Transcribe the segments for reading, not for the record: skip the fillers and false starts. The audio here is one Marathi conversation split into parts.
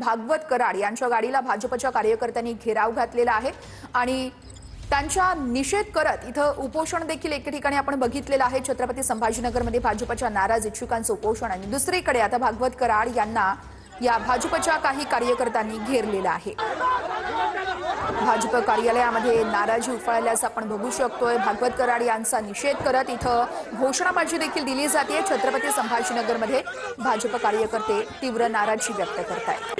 भागवत कराड यांच्या गाडीला भाजपच्या कार्यकर्त्यांनी घेराव घातलेला आहे आणि त्यांचा निषेध करत इथं उपोषण देखील एके ठिकाणी आपण बघितलेलं आहे। छत्रपती संभाजीनगरमध्ये भाजपच्या नाराज इच्छुकांचं उपोषण आणि दुसरीकडे आता भागवत कराड यांना या भाजपच्या काही कार्यकर्त्यांनी घेरलेलं आहे। भाजप कार्यालयामध्ये नाराजी उफाळल्याचं आपण बघू शकतोय। भागवत कराड यांचा निषेध करत इथं घोषणाबाजी देखील दिली जाते। छत्रपती संभाजीनगरमध्ये भाजप कार्यकर्ते तीव्र नाराजी व्यक्त करतायत।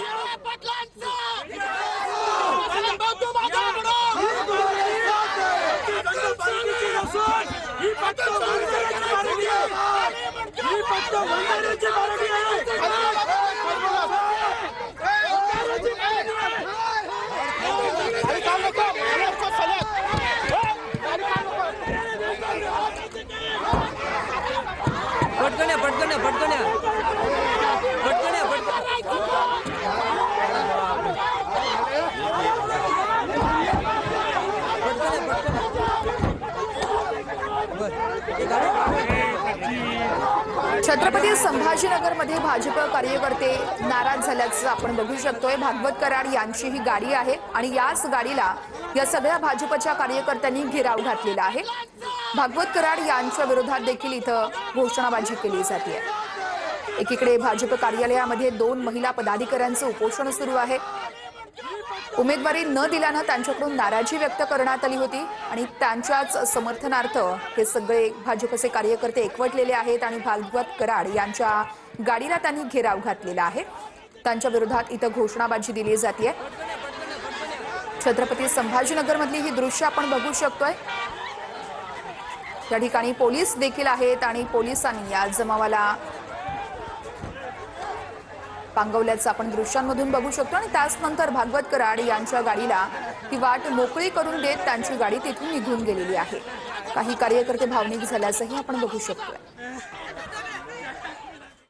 छत्रपती संभाजीनगरमध्ये भाजप कार्यकर्ते नाराज झाल्याचं आपण बघू शकतोय। भागवत कराड यांची ही गाडी आहे आणि याच गाडीला या सगळ्या भाजपच्या कार्यकर्त्यांनी घेराव घातलेला आहे। भागवत कराड यांच्या विरोधात देखील इथं घोषणाबाजी केली जाते। एकीकडे भाजप कार्यालयामध्ये 2 महिला पदाधिकाऱ्यांचं उपोषण सुरू आहे। उमेदवारी न दिल्यानं त्यांच्याकडून नाराजी व्यक्त करण्यात आली होती आणि त्यांच्याच समर्थनार्थ हे सगळे भाजपचे कार्यकर्ते एकवटलेले आहेत आणि भागवत कराड यांच्या गाडीला त्यांनी घेराव घातलेला आहे। त्यांच्या विरोधात इथं घोषणाबाजी दिली जाते। छत्रपती संभाजीनगरमधली ही दृश्य आपण बघू शकतोय। त्या ठिकाणी पोलीस देखील आहेत आणि पोलिसांनी या जमावाला पांगवल्याचं आपण दृश्यांमधून बघू शकतो आणि त्यानंतर भागवत कराड यांच्या गाडीला ही वाट मोकळी करून देत त्यांची गाडी तिथून निघून गेलेली आहे। काही कार्यकर्ते भावनिक झाल्याचंही आपण बघू शकतो।